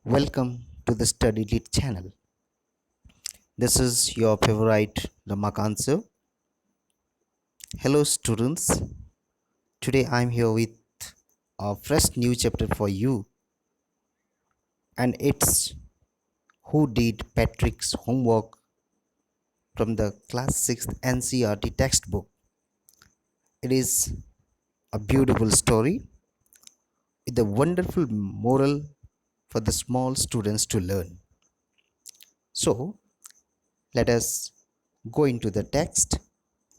Welcome to the Study Lead channel. This is your favorite Ramakant. Hello, students. Today I'm here with a fresh new chapter for you, and it's Who Did Patrick's Homework from the Class 6th NCERT textbook. It is a beautiful story with a wonderful moral for the small students to learn. So, let us go into the text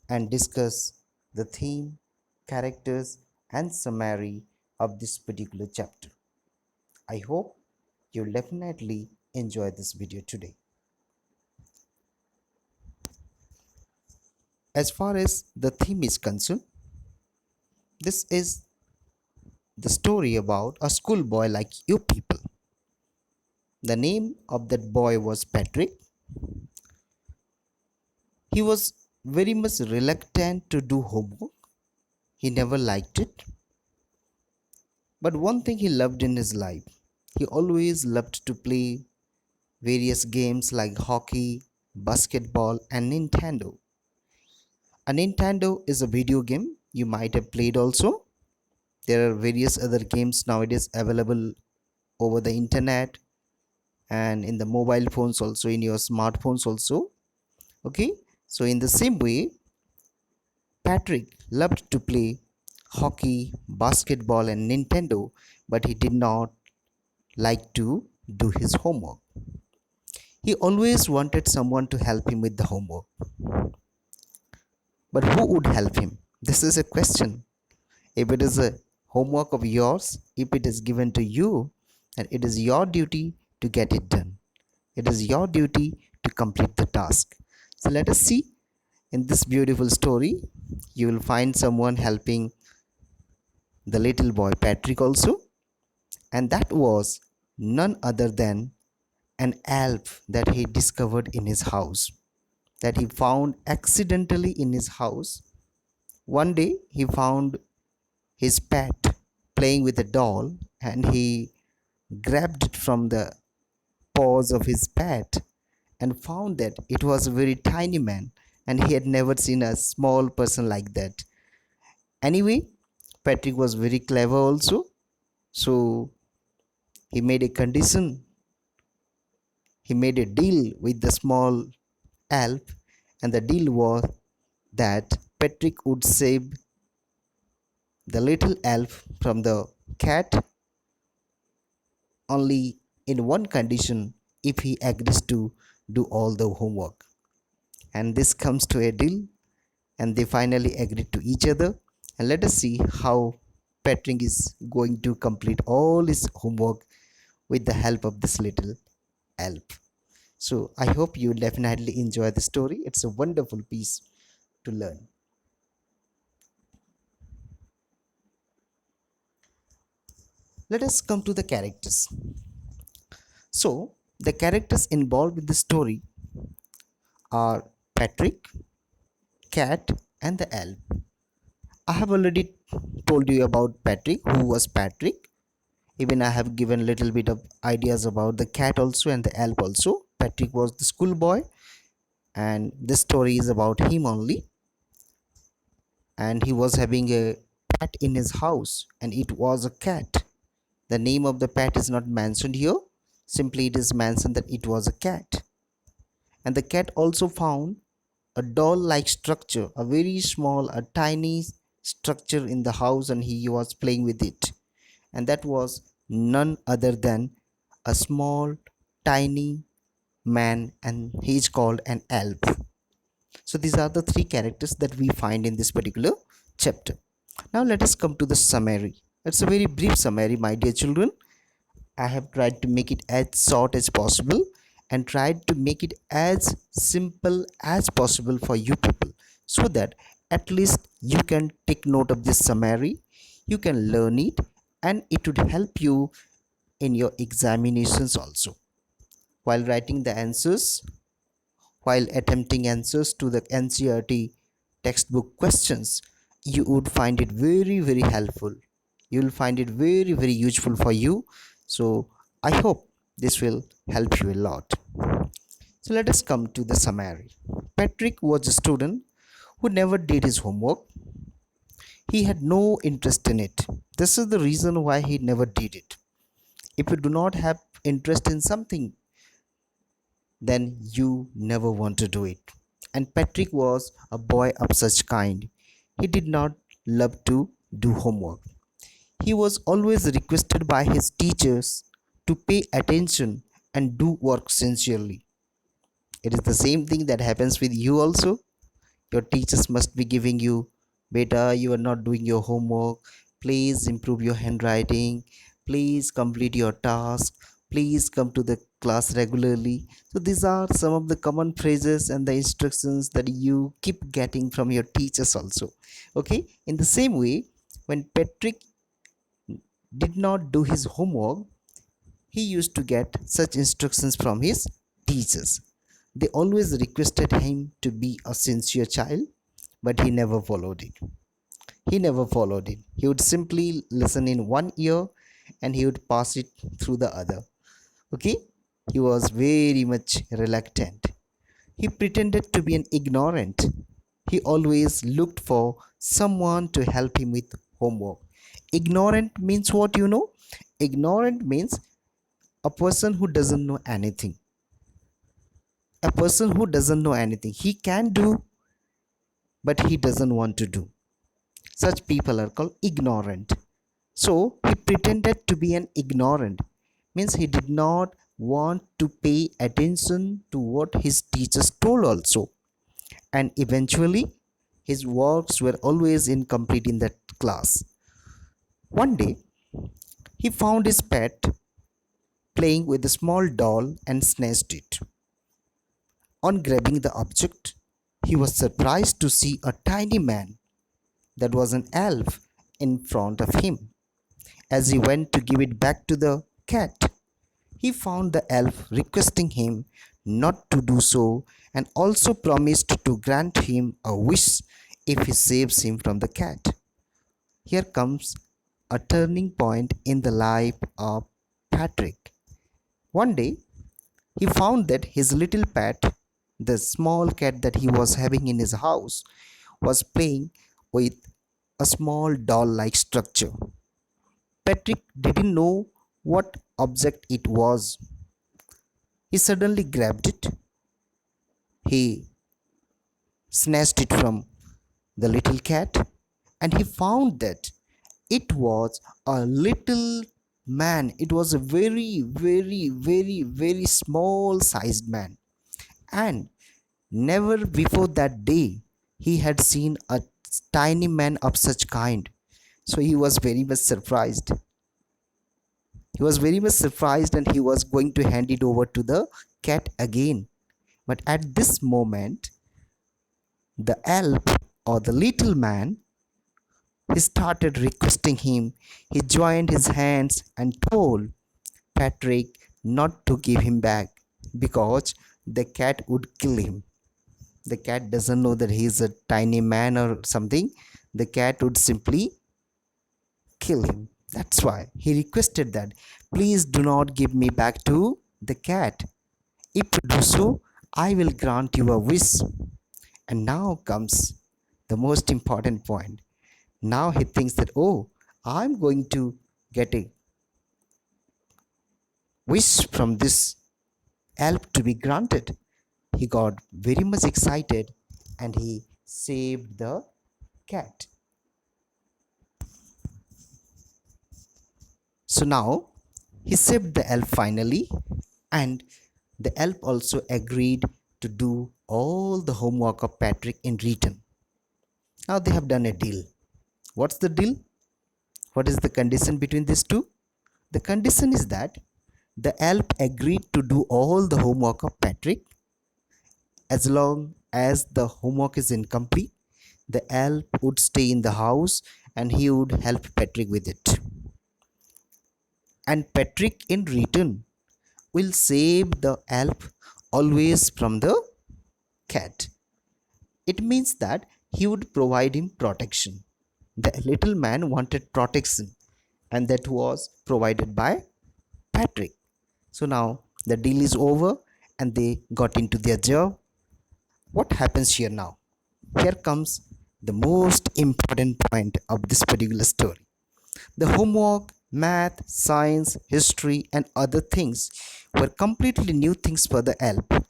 and discuss the theme, characters, and summary of this particular chapter. I hope you'll definitely enjoy this video today. As far as the theme is concerned, this is the story about a schoolboy like you people. The name of that boy was Patrick. He was very much reluctant to do homework. He never liked it. But one thing he loved in his life, he always loved to play various games like hockey, basketball, and Nintendo. A Nintendo is a video game you might have played also. There are various other games nowadays available over the internet and in the mobile phones also, in your smartphones also. Okay, so in the same way, Patrick loved to play hockey, basketball, and Nintendo, but he did not like to do his homework. He always wanted someone to help him with the homework. But who would help him? This is a question. If it is a homework of yours, if it is given to you, and it is your duty to get it done. It is your duty to complete the task. So let us see in this beautiful story, you will find someone helping the little boy Patrick also, and that was none other than an elf that he discovered in his house, that he found accidentally in his house. One day he found his pet playing with a doll, and he grabbed it from the paws of his pet and found that it was a very tiny man, and he had never seen a small person like that. Anyway, Patrick was very clever also, so he made a condition, he made a deal with the small elf, and the deal was that Patrick would save the little elf from the cat only in one condition, if he agrees to do all the homework. And this comes to a deal, and they finally agree to each other. And let us see how Patrick is going to complete all his homework with the help of this little elf. So I hope you definitely enjoy the story. It's a wonderful piece to learn. Let us come to the characters. So the characters involved in the story are Patrick, Cat, and the elf. I have already told you about Patrick, who was Patrick. Even I have given little bit of ideas about the cat also and the elf also. Patrick was the schoolboy, and this story is about him only. And he was having a pet in his house, and it was a cat. The name of the pet is not mentioned here. Simply it is mentioned that it was a cat. And the cat also found a doll like structure, a very small, a tiny structure in the house, and he was playing with it. And that was none other than a small, tiny man, and he is called an elf. So, these are the three characters that we find in this particular chapter. Now, let us come to the summary. It's a very brief summary, my dear children. I have tried to make it as short as possible and tried to make it as simple as possible for you people, so that at least you can take note of this summary, you can learn it, and it would help you in your examinations also. While writing the answers, while attempting answers to the NCERT textbook questions, you would find it very, very helpful. You will find it very, very useful for you. So, I hope This will help you a lot. So let us come to the summary. Patrick was a student who never did his homework. He had no interest in it. This is the reason why he never did it. If you do not have interest in something, then you never want to do it. And Patrick was a boy of such kind. He did not love to do homework. He was always requested by his teachers to pay attention and do work sincerely. It is the same thing that happens with you also. Your teachers must be giving you, beta, you are not doing your homework. Please improve your handwriting. Please complete your task. Please come to the class regularly. So, these are some of the common phrases and the instructions that you keep getting from your teachers also. Okay, in the same way, when Patrick did not do his homework, he used to get such instructions from his teachers. They always requested him to be a sincere child, but he never followed it. He never followed it. He would simply listen in one ear and he would pass it through the other. Okay? He was very much reluctant. He pretended to be an ignorant. He always looked for someone to help him with homework. Ignorant means what, you know? Ignorant means a person who doesn't know anything. A person who doesn't know anything. He can do, but he doesn't want to do. Such people are called ignorant. So he pretended to be an ignorant, means he did not want to pay attention to what his teachers told also. And eventually his works were always incomplete in that class. One day he found his pet playing with a small doll and snatched it. On grabbing the object, he was surprised to see a tiny man that was an elf in front of him. As he went to give it back to the cat, he found the elf requesting him not to do so and also promised to grant him a wish if he saves him from the cat. Here comes a turning point in the life of Patrick. One day, he found that his little pet, the small cat that he was having in his house, was playing with a small doll like structure. Patrick didn't know what object it was. He suddenly grabbed it. He snatched it from the little cat and he found that it was a little man. It was a very, very, very, very small sized man. And never before that day he had seen a tiny man of such kind. So he was very much surprised. He was very much surprised and he was going to hand it over to the cat again. But at this moment, the elf or the little man, he started requesting him. He joined his hands and told Patrick not to give him back because the cat would kill him. The cat doesn't know that he is a tiny man or something. The cat would simply kill him. That's why he requested that, please do not give me back to the cat. If you do so, I will grant you a wish. And now comes the most important point. Now he thinks that, oh, I'm going to get a wish from this elf to be granted. He got very much excited and he saved the cat. So now he saved the elf finally, and the elf also agreed to do all the homework of Patrick in return. Now they have done a deal. What's the deal? What is the condition between these two? The condition is that the elf agreed to do all the homework of Patrick. As long as the homework is incomplete, the elf would stay in the house and he would help Patrick with it. And Patrick, in return, will save the elf always from the cat. It means that he would provide him protection. The little man wanted protection, and that was provided by Patrick. So now the deal is over and they got into their job. What happens here now? Here comes the most important point of this particular story. The homework, math, science, history, and other things were completely new things for the Alp.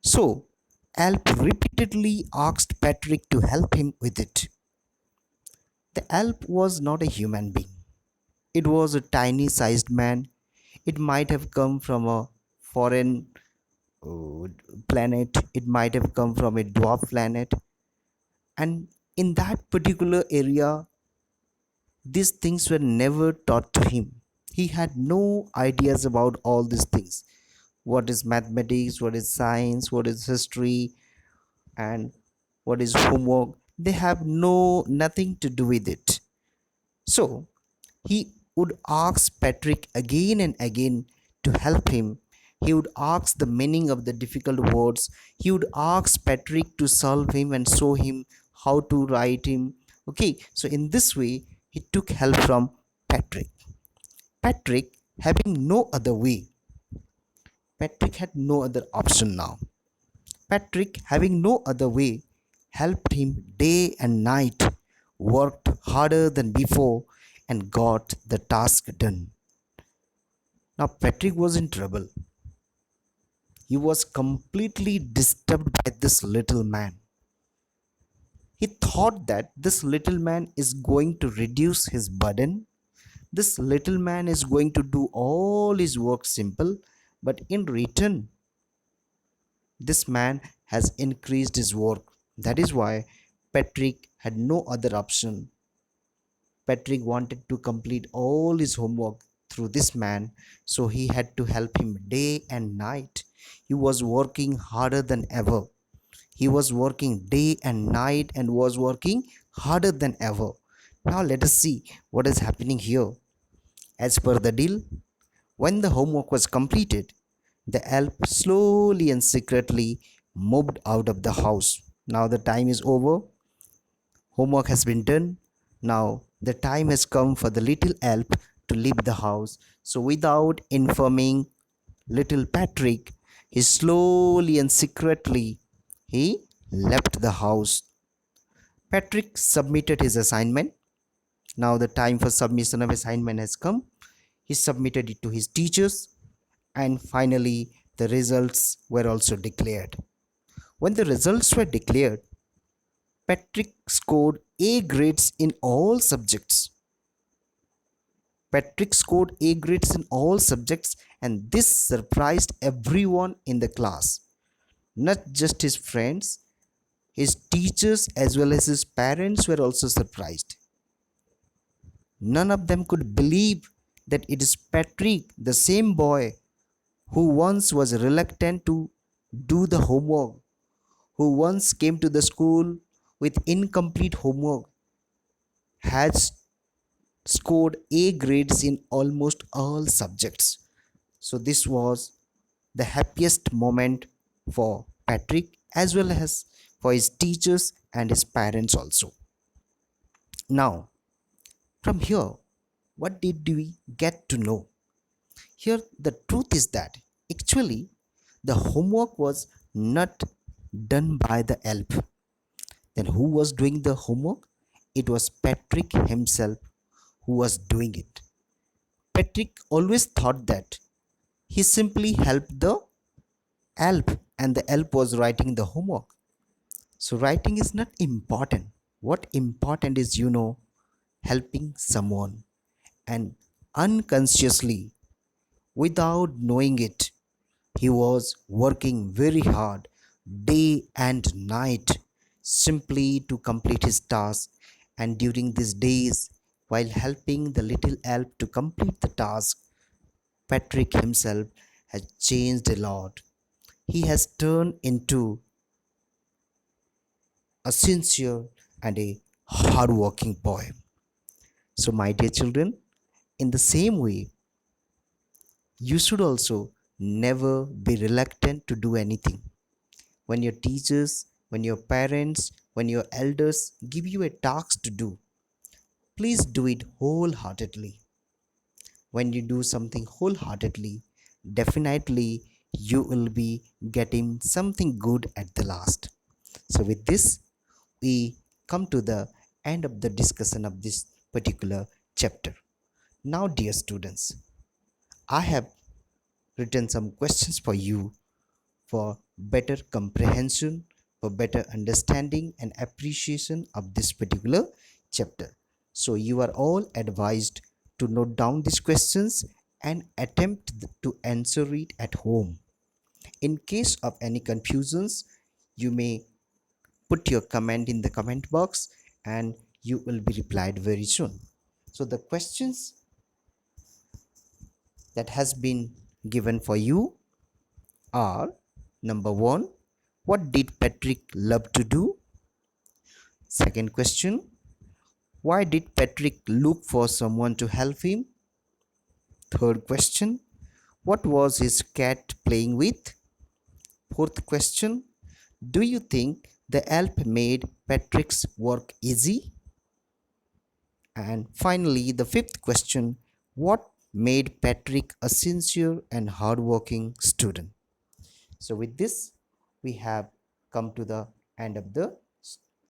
So, Alp repeatedly asked Patrick to help him with it. The Alp was not a human being, it was a tiny sized man. It might have come from a foreign uh, planet, it might have come from a dwarf planet, and in that particular area, these things were never taught to him. He had no ideas about all these things. What is mathematics, what is science, what is history, and what is homework. They have nothing to do with it. So he would ask Patrick again and again to help him. He would ask the meaning of the difficult words. He would ask Patrick to solve him and show him how to write him. Okay, so in this way, he took help from Patrick. Patrick, having no other way, Patrick had no other option now. Patrick, having no other way, helped him day and night, worked harder than before, and got the task done. Now, Patrick was in trouble. He was completely disturbed by this little man. He thought that this little man is going to reduce his burden. This little man is going to do all his work simple, but in return, this man has increased his work. That is why Patrick had no other option. Patrick wanted to complete all his homework through this man, so he had to help him day and night. He was working harder than ever. He was working day and night and was working harder than ever. Now let us see what is happening here. As per the deal, when the homework was completed, the elf slowly and secretly moved out of the house. Now the time is over. Homework has been done. Now the time has come for the little elf to leave the house. So without informing little Patrick, he slowly and secretly he left the house. Patrick submitted his assignment. Now the time for submission of assignment has come. He submitted it to his teachers, and finally the results were also declared. When the results were declared, Patrick scored A grades in all subjects. Patrick scored A grades in all subjects, and this surprised everyone in the class. Not just his friends, his teachers as well as his parents were also surprised. None of them could believe that it is Patrick, the same boy who once was reluctant to do the homework, who once came to the school with incomplete homework, has scored A grades in almost all subjects. So, this was the happiest moment for Patrick as well as for his teachers and his parents also. Now, from here, what did we get to know? Here, the truth is that actually the homework was not done by the elf. Then, who was doing the homework? It was Patrick himself who was doing it. Patrick always thought that he simply helped the elf and the elf was writing the homework. So, writing is not important. What important is, helping someone and unconsciously, without knowing it, he was working very hard day and night simply to complete his task. And during these days, while helping the little elf to complete the task, Patrick himself has changed a lot. He has turned into a sincere and a hard-working boy. So, my dear children, in the same way, you should also never be reluctant to do anything. When your teachers, when your parents, when your elders give you a task to do, please do it wholeheartedly. When you do something wholeheartedly, definitely you will be getting something good at the last. So, with this, we come to the end of the discussion of this particular chapter. Now, dear students, I have written some questions for you for better comprehension, for better understanding and appreciation of this particular chapter. So, you are all advised to note down these questions and attempt to answer it at home. In case of any confusions, you may put your comment in the comment box and you will be replied very soon. So, the questions that has been given for you are: number 1, what did Patrick love to do? Second question, why did Patrick look for someone to help him? Third question, what was his cat playing with? Fourth question, do you think the help made Patrick's work easy? And finally, the fifth question, what made Patrick a sincere and hardworking student? So, with this, we have come to the end of the